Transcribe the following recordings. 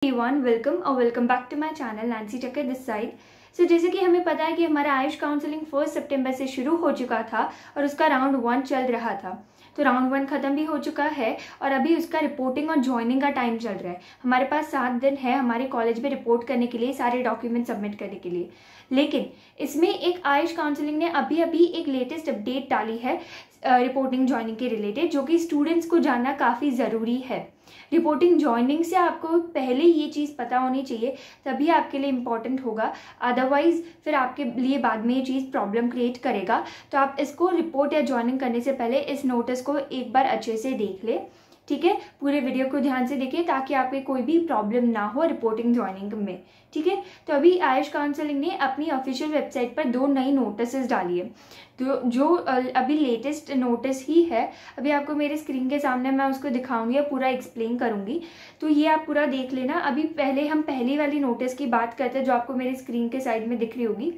Everyone, welcome back to my channel Nancy Takkar this side. So जैसे कि हमें पता है कि हमारा आयुष काउंसलिंग 1 सितंबर से शुरू हो चुका था और उसका राउंड 1 चल रहा था। तो राउंड 1 खत्म भी हो चुका है और अभी उसका रिपोर्टिंग और ज्वाइनिंग का टाइम चल रहा है। हमारे पास 7 दिन है हमारे कॉलेज में रिपोर्ट करने के लिए, सारे डॉक्यूमेंट सबमिट करने के लिए। लेकिन इसमें एक आयुष काउंसलिंग ने अभी एक लेटेस्ट अपडेट डाली है रिपोर्टिंग ज्वाइनिंग के रिलेटेड, जो कि स्टूडेंट्स को जानना काफ़ी ज़रूरी है। रिपोर्टिंग ज्वाइनिंग से आपको पहले ये चीज़ पता होनी चाहिए, तभी आपके लिए इम्पॉर्टेंट होगा। अदरवाइज फिर आपके लिए बाद में ये चीज़ प्रॉब्लम क्रिएट करेगा। तो आप इसको रिपोर्ट या ज्वाइनिंग करने से पहले इस नोटिस को एक बार अच्छे से देख ले, ठीक है। पूरे वीडियो को ध्यान से देखिए ताकि आपके कोई भी प्रॉब्लम ना हो रिपोर्टिंग ज्वाइनिंग में, ठीक है। तो अभी आयुष काउंसलिंग ने अपनी ऑफिशियल वेबसाइट पर 2 नई नोटिस डाली है। तो जो अभी लेटेस्ट नोटिस ही है, अभी आपको मेरे स्क्रीन के सामने मैं उसको दिखाऊंगी और पूरा एक्सप्लेन करूंगी, तो ये आप पूरा देख लेना। अभी पहले हम पहली वाली नोटिस की बात करते हैं जो आपको मेरी स्क्रीन के साइड में दिख रही होगी।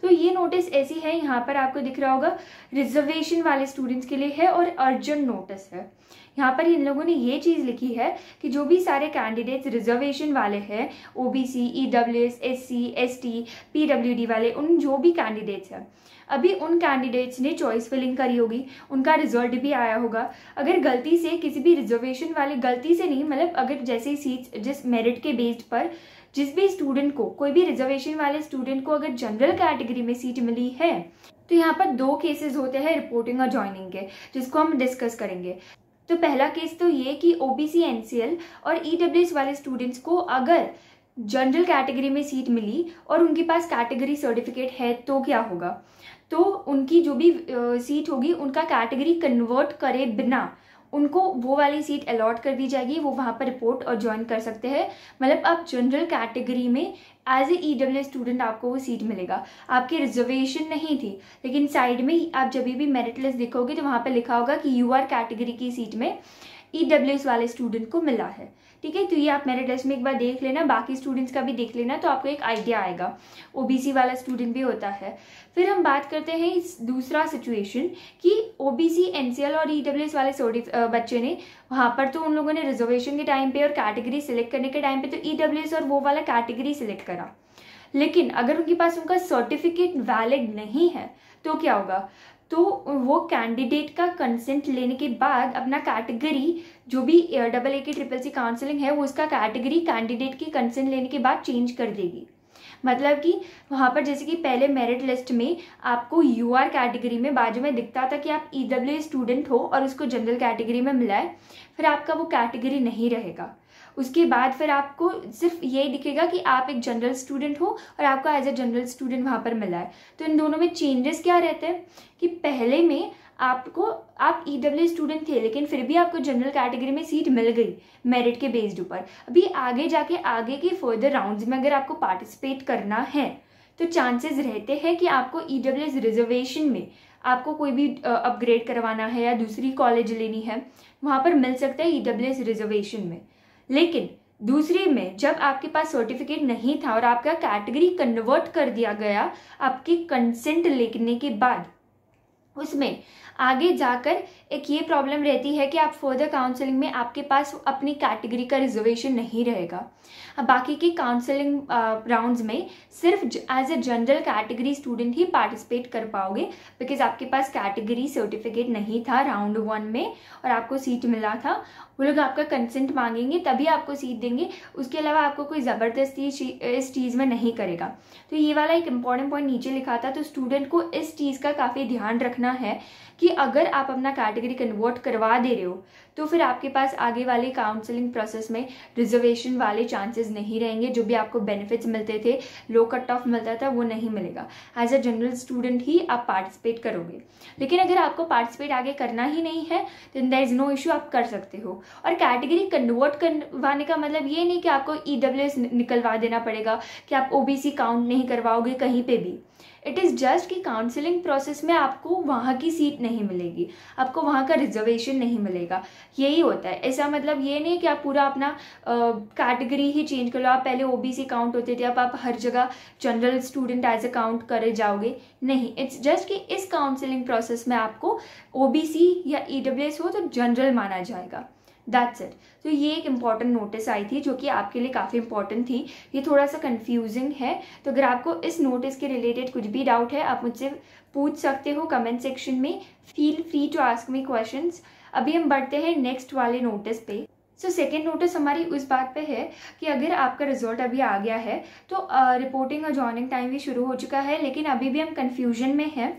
तो ये नोटिस ऐसी है, यहाँ पर आपको दिख रहा होगा रिजर्वेशन वाले स्टूडेंट्स के लिए है और अर्जेंट नोटिस है। यहाँ पर इन लोगों ने ये चीज़ लिखी है कि जो भी सारे कैंडिडेट्स रिजर्वेशन वाले हैं, OBC, EWS, SC, ST, PWD वाले, उन जो भी कैंडिडेट्स हैं, अभी उन कैंडिडेट्स ने चॉइस फिलिंग करी होगी, उनका रिजल्ट भी आया होगा। अगर गलती से किसी भी रिजर्वेशन वाले, गलती से नहीं मतलब अगर जैसे सीट जिस मेरिट के बेस्ड पर जिस भी स्टूडेंट को, कोई भी रिजर्वेशन वाले स्टूडेंट को अगर जनरल कैटेगरी में सीट मिली है, तो यहाँ पर 2 केसेस होते हैं रिपोर्टिंग और ज्वाइनिंग के, जिसको हम डिस्कस करेंगे। तो पहला केस तो ये कि ओबीसी, एनसीएल और ईडब्ल्यूएस वाले स्टूडेंट्स को अगर जनरल कैटेगरी में सीट मिली और उनके पास कैटेगरी सर्टिफिकेट है तो क्या होगा। तो उनकी जो भी सीट होगी, उनका कैटेगरी कन्वर्ट करे बिना उनको वो वाली सीट अलॉट कर दी जाएगी। वो वहाँ पर रिपोर्ट और ज्वाइन कर सकते हैं। मतलब आप जनरल कैटेगरी में एज ए ईडब्ल्यूएस स्टूडेंट आपको वो सीट मिलेगा। आपकी रिजर्वेशन नहीं थी, लेकिन साइड में आप जब भी मेरिट लिस्ट देखोगे तो वहाँ पर लिखा होगा कि यूआर कैटेगरी की सीट में ईडब्ल्यूएस वाले स्टूडेंट को मिला है, ठीक है। तो ये आप मेरिट लिस्ट में एक बार देख लेना, बाकी स्टूडेंट्स का भी देख लेना, तो आपको एक आइडिया आएगा। ओबीसी वाला स्टूडेंट भी होता है। फिर हम बात करते हैं इस दूसरा सिचुएशन कि ओबीसी, एनसीएल और ईडब्ल्यूएस वाले बच्चे ने, वहाँ पर तो उन लोगों ने रिजर्वेशन के टाइम पे और कैटेगरी सिलेक्ट करने के टाइम पे तो ईडब्ल्यूएस और वो वाला कैटेगरी सिलेक्ट करा, लेकिन अगर उनके पास उनका सर्टिफिकेट वैलिड नहीं है तो क्या होगा। तो वो कैंडिडेट का कंसेंट लेने के बाद अपना कैटेगरी, जो भी AA की CCC काउंसलिंग है, वो उसका कैटेगरी कैंडिडेट की कंसेंट लेने के बाद चेंज कर देगी। मतलब कि वहाँ पर जैसे कि पहले मेरिट लिस्ट में आपको यूआर कैटेगरी में बाजू में दिखता था कि आप ईडब्ल्यूएस स्टूडेंट हो और उसको जनरल कैटेगरी में मिला है, फिर आपका वो कैटेगरी नहीं रहेगा। उसके बाद फिर आपको सिर्फ यही दिखेगा कि आप एक जनरल स्टूडेंट हो और आपको एज ए जनरल स्टूडेंट वहाँ पर मिला है। तो इन दोनों में चेंजेस क्या रहते हैं कि पहले में आप ईडब्ल्यू स्टूडेंट थे, लेकिन फिर भी आपको जनरल कैटेगरी में सीट मिल गई मेरिट के बेस्ड ऊपर। अभी आगे जाके आगे के फर्दर राउंड्स में अगर आपको पार्टिसिपेट करना है तो चांसेस रहते हैं कि आपको ईडब्ल्यूएस रिजर्वेशन में आपको कोई भी अपग्रेड करवाना है या दूसरी कॉलेज लेनी है, वहाँ पर मिल सकता है ईडब्ल्यूएस रिजर्वेशन में। लेकिन दूसरे में जब आपके पास सर्टिफिकेट नहीं था और आपका कैटेगरी कन्वर्ट कर दिया गया आपके कंसेंट लेने के बाद, उसमें आगे जाकर एक ये प्रॉब्लम रहती है कि आप फर्दर काउंसलिंग में आपके पास अपनी कैटेगरी का रिजर्वेशन नहीं रहेगा। अब बाकी के काउंसलिंग राउंड्स में सिर्फ as a general category student ही पार्टिसिपेट कर पाओगे, बिकॉज आपके पास कैटेगरी सर्टिफिकेट नहीं था राउंड 1 में और आपको सीट मिला था। वो लोग आपका कंसेंट मांगेंगे तभी आपको सीट देंगे, उसके अलावा आपको कोई ज़बरदस्ती इस चीज़ में नहीं करेगा। तो ये वाला एक इंपॉर्टेंट पॉइंट नीचे लिखा था। तो स्टूडेंट को इस चीज़ का काफ़ी ध्यान रखना है कि अगर आप अपना कैटेगरी कन्वर्ट करवा दे रहे हो तो फिर आपके पास आगे वाले काउंसलिंग प्रोसेस में रिजर्वेशन वाले चांसेस नहीं रहेंगे। जो भी आपको बेनिफिट्स मिलते थे, लो कट ऑफ मिलता था, वो नहीं मिलेगा। एज अ जनरल स्टूडेंट ही आप पार्टिसिपेट करोगे। लेकिन अगर आपको पार्टिसिपेट आगे करना ही नहीं है then there is no issue, आप कर सकते हो। और कैटेगरी कन्वर्ट करवाने का मतलब ये नहीं कि आपको ईडब्ल्यूएस निकलवा देना पड़ेगा, कि आप ओबीसी काउंट नहीं करवाओगे कहीं पे भी। इट इज़ जस्ट कि काउंसलिंग प्रोसेस में आपको वहाँ की सीट नहीं मिलेगी, आपको वहाँ का रिजर्वेशन नहीं मिलेगा, यही होता है। ऐसा मतलब ये नहीं कि आप पूरा अपना कैटेगरी ही चेंज कर लो। आप पहले ओबीसी काउंट होते थे, अब आप हर जगह general student as a count करे जाओगे, नहीं। इट्स जस्ट कि इस काउंसलिंग प्रोसेस में आपको ओबीसी या ईडब्ल्यूएस हो तो जनरल माना जाएगा, दैट्स इट। तो ये एक इम्पॉर्टेंट नोटिस आई थी जो कि आपके लिए काफ़ी इंपॉर्टेंट थी। ये थोड़ा सा कंफ्यूजिंग है, तो अगर आपको इस नोटिस के रिलेटेड कुछ भी डाउट है आप मुझसे पूछ सकते हो कमेंट सेक्शन में। Feel free to ask me questions. अभी हम बढ़ते हैं नेक्स्ट वाले नोटिस पे। सो सेकेंड नोटिस हमारी उस बात पे है कि अगर आपका रिजल्ट अभी आ गया है तो रिपोर्टिंग और ज्वाइनिंग टाइम भी शुरू हो चुका है, लेकिन अभी भी हम कन्फ्यूजन में हैं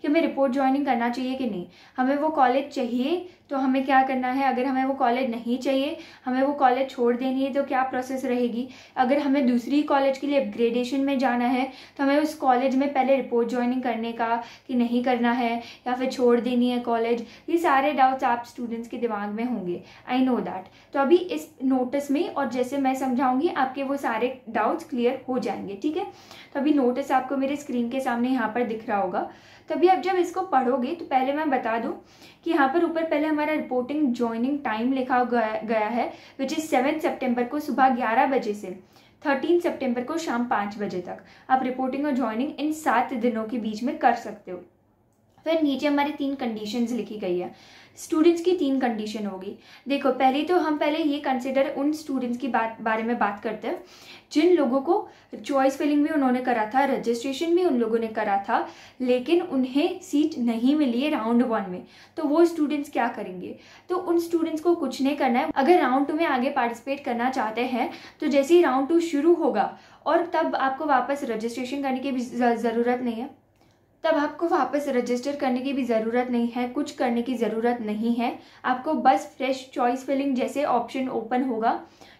कि हमें रिपोर्ट ज्वाइनिंग करना चाहिए कि नहीं। हमें वो कॉलेज चाहिए तो हमें क्या करना है, अगर हमें वो कॉलेज नहीं चाहिए, हमें वो कॉलेज छोड़ देनी है तो क्या प्रोसेस रहेगी। अगर हमें दूसरी कॉलेज के लिए अपग्रेडेशन में जाना है तो हमें उस कॉलेज में पहले रिपोर्ट ज्वाइनिंग करने का कि नहीं करना है या फिर छोड़ देनी है कॉलेज। ये सारे डाउट्स आप स्टूडेंट्स के दिमाग में होंगे, आई नो दैट। तो अभी इस नोटिस में और जैसे मैं समझाऊंगी आपके वो सारे डाउट्स क्लियर हो जाएंगे, ठीक है। तो अभी नोटिस आपको मेरे स्क्रीन के सामने यहाँ पर दिख रहा होगा। तभी आप जब इसको पढ़ोगे तो पहले मैं बता दूं कि यहाँ पर ऊपर पहले हमारा रिपोर्टिंग ज्वाइनिंग टाइम लिखा गया है विच इज 7 सितंबर को सुबह 11 बजे से 13 सितंबर को शाम 5 बजे तक आप रिपोर्टिंग और ज्वाइनिंग इन 7 दिनों के बीच में कर सकते हो। फिर नीचे हमारी 3 कंडीशंस लिखी गई है। स्टूडेंट्स की 3 कंडीशन होगी। देखो पहले तो हम ये कंसिडर उन स्टूडेंट्स की बारे में बात करते हैं जिन लोगों को चॉइस फिलिंग भी उन्होंने करा था, रजिस्ट्रेशन भी उन लोगों ने करा था, लेकिन उन्हें सीट नहीं मिली है राउंड 1 में। तो वो स्टूडेंट्स क्या करेंगे? तो उन स्टूडेंट्स को कुछ नहीं करना है। अगर राउंड 2 में आगे पार्टिसिपेट करना चाहते हैं तो जैसे ही राउंड 2 शुरू होगा और तब आपको वापस रजिस्ट्रेशन करने की भी ज़रूरत नहीं है, तब आपको वापस रजिस्टर करने की भी ज़रूरत नहीं है, कुछ करने की ज़रूरत नहीं है। आपको बस फ्रेश चॉइस फिलिंग जैसे ऑप्शन ओपन होगा,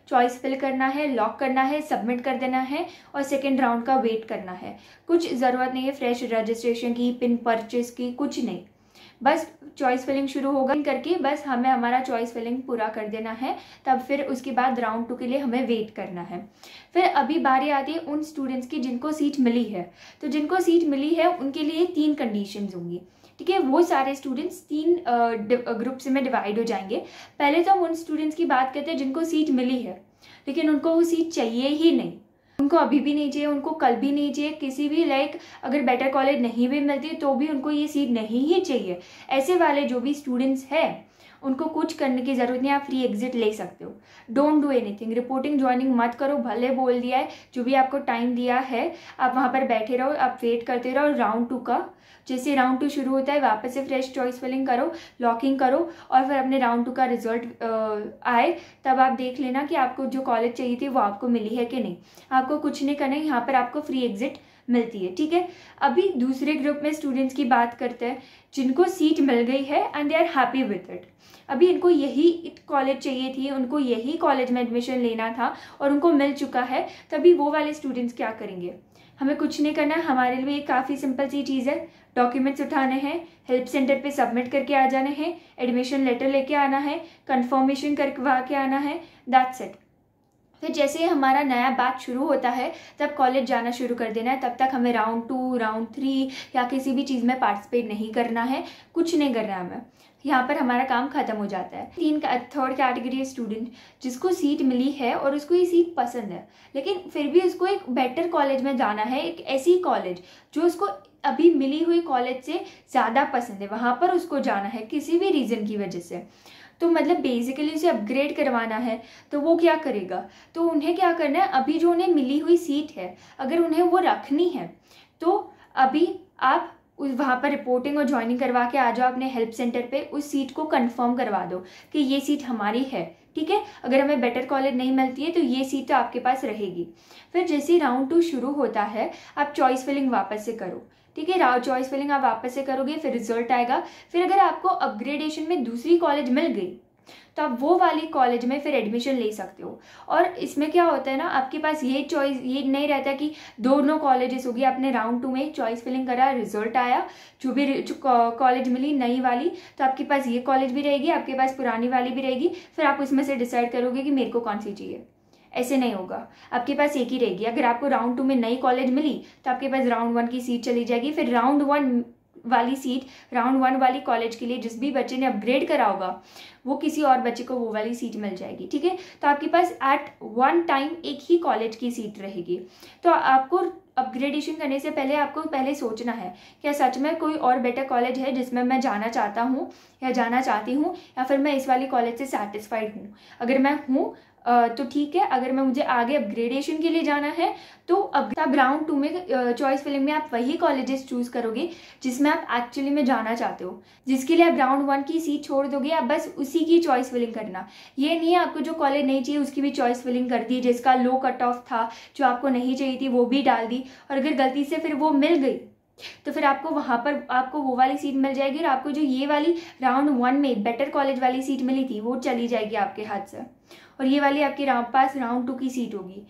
चॉइस फिल करना है, लॉक करना है, सबमिट कर देना है और सेकेंड राउंड का वेट करना है। कुछ ज़रूरत नहीं है फ्रेश रजिस्ट्रेशन की, पिन परचेज की, कुछ नहीं। बस चॉइस फिलिंग शुरू होगा करके बस हमें हमारा चॉइस फिलिंग पूरा कर देना है, तब फिर उसके बाद राउंड 2 के लिए हमें वेट करना है। फिर अभी बारी आती है उन स्टूडेंट्स की जिनको सीट मिली है। तो जिनको सीट मिली है उनके लिए 3 कंडीशंस होंगी, ठीक है। वो सारे स्टूडेंट्स 3 ग्रुप्स में डिवाइड हो जाएंगे। पहले तो हम उन स्टूडेंट्स की बात करते हैं जिनको सीट मिली है लेकिन उनको वो सीट चाहिए ही नहीं, उनको अभी भी नहीं चाहिए, उनको कल भी नहीं चाहिए, किसी भी अगर बेटर कॉलेज नहीं भी मिलती तो भी उनको ये सीट नहीं ही चाहिए। ऐसे वाले जो भी स्टूडेंट्स हैं उनको कुछ करने की ज़रूरत नहीं, आप फ्री एग्जिट ले सकते हो। Don't do anything, reporting joining मत करो। भले बोल दिया है, जो भी आपको टाइम दिया है आप वहाँ पर बैठे रहो, आप वेट करते रहो राउंड 2 का। जैसे राउंड 2 शुरू होता है वापस से फ्रेश चॉइस फिलिंग करो, लॉकिंग करो और फिर अपने राउंड 2 का रिजल्ट आए तब आप देख लेना कि आपको जो कॉलेज चाहिए थी वो आपको मिली है कि नहीं। आपको कुछ नहीं करना है, यहाँ पर आपको फ्री एग्जिट मिलती है, ठीक है। अभी दूसरे ग्रुप में स्टूडेंट्स की बात करते हैं जिनको सीट मिल गई है and they are happy with it. अभी इनको यही कॉलेज चाहिए थी, उनको यही कॉलेज में एडमिशन लेना था और उनको मिल चुका है। तभी वो वाले स्टूडेंट्स क्या करेंगे? हमें कुछ नहीं करना है, हमारे लिए काफ़ी सिंपल सी चीज़ है। डॉक्यूमेंट्स उठाने हैं, हेल्प सेंटर पे सबमिट करके आ जाने हैं, एडमिशन लेटर लेके आना है, कंफर्मेशन करवा के आना है, दैट्स इट। फिर जैसे ही हमारा नया बैच शुरू होता है तब कॉलेज जाना शुरू कर देना है। तब तक हमें राउंड 2, राउंड 3 या किसी भी चीज़ में पार्टिसिपेट नहीं करना है, कुछ नहीं करना है हमें। यहाँ पर हमारा काम खत्म हो जाता है। 3rd कैटेगरी स्टूडेंट जिसको सीट मिली है और उसको ये सीट पसंद है लेकिन फिर भी उसको एक बेटर कॉलेज में जाना है, एक ऐसी कॉलेज जो उसको अभी मिली हुई कॉलेज से ज़्यादा पसंद है, वहाँ पर उसको जाना है किसी भी रीज़न की वजह से। तो बेसिकली उसे अपग्रेड करवाना है तो वो क्या करेगा? तो उन्हें क्या करना है, अभी जो उन्हें मिली हुई सीट है अगर उन्हें वो रखनी है तो अभी आप वहाँ पर रिपोर्टिंग और ज्वाइनिंग करवा के आ जाओ अपने हेल्प सेंटर पे, उस सीट को कंफर्म करवा दो कि ये सीट हमारी है, ठीक है। अगर हमें बेटर कॉलेज नहीं मिलती है तो ये सीट तो आपके पास रहेगी। फिर जैसे राउंड 2 शुरू होता है आप चॉइस फिलिंग वापस से करो, ठीक है। चॉइस फिलिंग आप वापस से करोगे, फिर रिजल्ट आएगा। फिर अगर आपको अपग्रेडेशन में दूसरी कॉलेज मिल गई तो आप वो वाली कॉलेज में फिर एडमिशन ले सकते हो। और इसमें क्या होता है ना, आपके पास ये चॉइस ये नहीं रहता कि दोनों कॉलेजेस होगी। आपने राउंड 2 में चॉइस फिलिंग करा, रिजल्ट आया, जो भी कॉलेज मिली नई वाली, तो आपके पास ये कॉलेज भी रहेगी, आपके पास पुरानी वाली भी रहेगी। फिर आप उसमें से डिसाइड करोगे कि मेरे को कौन सी चाहिए। ऐसे नहीं होगा, आपके पास एक ही रहेगी। अगर आपको राउंड 2 में नई कॉलेज मिली तो आपके पास राउंड 1 की सीट चली जाएगी। फिर राउंड 1 वाली सीट राउंड 1 वाली कॉलेज के लिए जिस भी बच्चे ने अपग्रेड करा होगा वो किसी और बच्चे को वो वाली सीट मिल जाएगी, ठीक है। तो आपके पास एट वन टाइम एक ही कॉलेज की सीट रहेगी। तो आपको अपग्रेडेशन करने से पहले आपको पहले सोचना है क्या सच में कोई और बेटर कॉलेज है जिसमें मैं जाना चाहता हूँ या जाना चाहती हूँ, या फिर मैं इस वाली कॉलेज से सेटिस्फाइड हूँ। अगर मैं हूँ तो ठीक है, अगर मैं मुझे आगे अपग्रेडेशन के लिए जाना है तो अब राउंड 2 में चॉइस फिलिंग में आप वही कॉलेजेस चूज करोगे जिसमें आप एक्चुअली में जाना चाहते हो। जिसके लिए आप राउंड 1 की सीट छोड़ दोगे, आप बस उसी की चॉइस फिलिंग करना। ये नहीं है आपको जो कॉलेज नहीं चाहिए उसकी भी चॉइस फिलिंग कर दी, जिसका लो कट ऑफ था जो आपको नहीं चाहिए थी वो भी डाल दी, और अगर गलती से फिर वो मिल गई तो फिर आपको वहां पर आपको वो वाली सीट मिल जाएगी, और आपको जो ये वाली राउंड 1 में बेटर कॉलेज वाली सीट मिली थी वो चली जाएगी आपके हाथ से, और ये वाली आपके पास राउंड 2 की सीट होगी।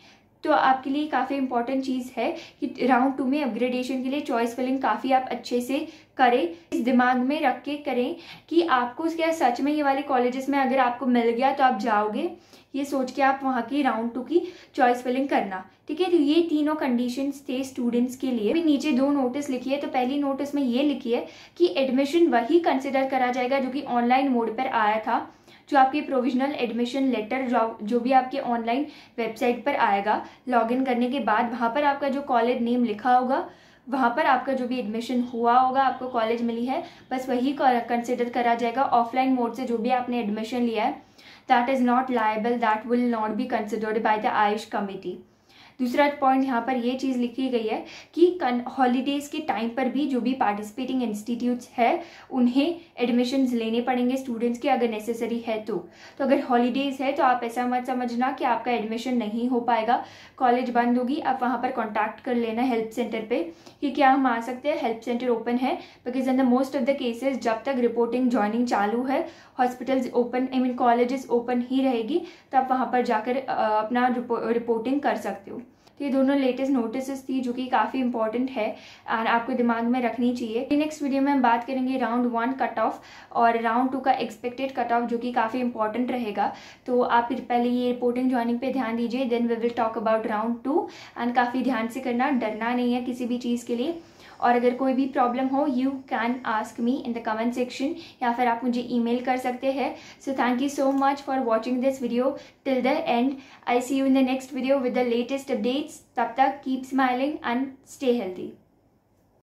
तो आपके लिए काफ़ी इंपॉर्टेंट चीज़ है कि राउंड 2 में अपग्रेडेशन के लिए चॉइस फिलिंग काफ़ी आप अच्छे से करें, इस दिमाग में रख के करें कि आपको क्या सच में ये वाले कॉलेजेस में अगर आपको मिल गया तो आप जाओगे, ये सोच के आप वहाँ की राउंड 2 की चॉइस फिलिंग करना। ठीक है, तो ये तीनों कंडीशंस थे स्टूडेंट्स के लिए। भी नीचे 2 नोटिस लिखी है, तो पहली नोटिस में ये लिखी है कि एडमिशन वही कंसिडर करा जाएगा जो कि ऑनलाइन मोड पर आया था, जो आपकी प्रोविजनल एडमिशन लेटर जो भी आपके ऑनलाइन वेबसाइट पर आएगा लॉगिन करने के बाद, वहाँ पर आपका जो कॉलेज नेम लिखा होगा, वहाँ पर आपका जो भी एडमिशन हुआ होगा, आपको कॉलेज मिली है, बस वही कंसिडर करा जाएगा। ऑफलाइन मोड से जो भी आपने एडमिशन लिया है, that is not liable, that will not be considered by the Ayush committee. दूसरा पॉइंट यहाँ पर ये चीज़ लिखी गई है कि हॉलीडेज़ के टाइम पर भी जो भी पार्टिसिपेटिंग इंस्टीट्यूट्स है उन्हें एडमिशन्स लेने पड़ेंगे स्टूडेंट्स के, अगर नेसेसरी है तो अगर हॉलीडेज़ है तो आप ऐसा मत समझना कि आपका एडमिशन नहीं हो पाएगा, कॉलेज बंद होगी, आप वहाँ पर कॉन्टैक्ट कर लेना हेल्प सेंटर पे कि क्या हम आ सकते हैं। हेल्प सेंटर ओपन है, because in the most of the cases जब तक रिपोर्टिंग ज्वाइनिंग चालू है, hospitals open, I mean colleges open ही रहेगी, तो आप वहाँ पर जाकर अपना रिपोर्टिंग कर सकते हो। ये दोनों लेटेस्ट नोटिस थी जो कि काफ़ी इंपॉर्टेंट है और आपको दिमाग में रखनी चाहिए। नेक्स्ट वीडियो में हम बात करेंगे राउंड 1 कट ऑफ और राउंड 2 का एक्सपेक्टेड कट ऑफ, जो कि काफ़ी इंपॉर्टेंट रहेगा। तो आप पहले ये रिपोर्टिंग ज्वाइनिंग पे ध्यान दीजिए, then we will talk about round 2 and काफ़ी ध्यान से करना, डरना नहीं है किसी भी चीज़ के लिए। और अगर कोई भी प्रॉब्लम हो you can ask me in the comment section, या फिर आप मुझे ईमेल कर सकते हैं। So thank you so much for watching this video till the end. I see you in the next video with the latest updates. तब तक keep smiling and stay healthy.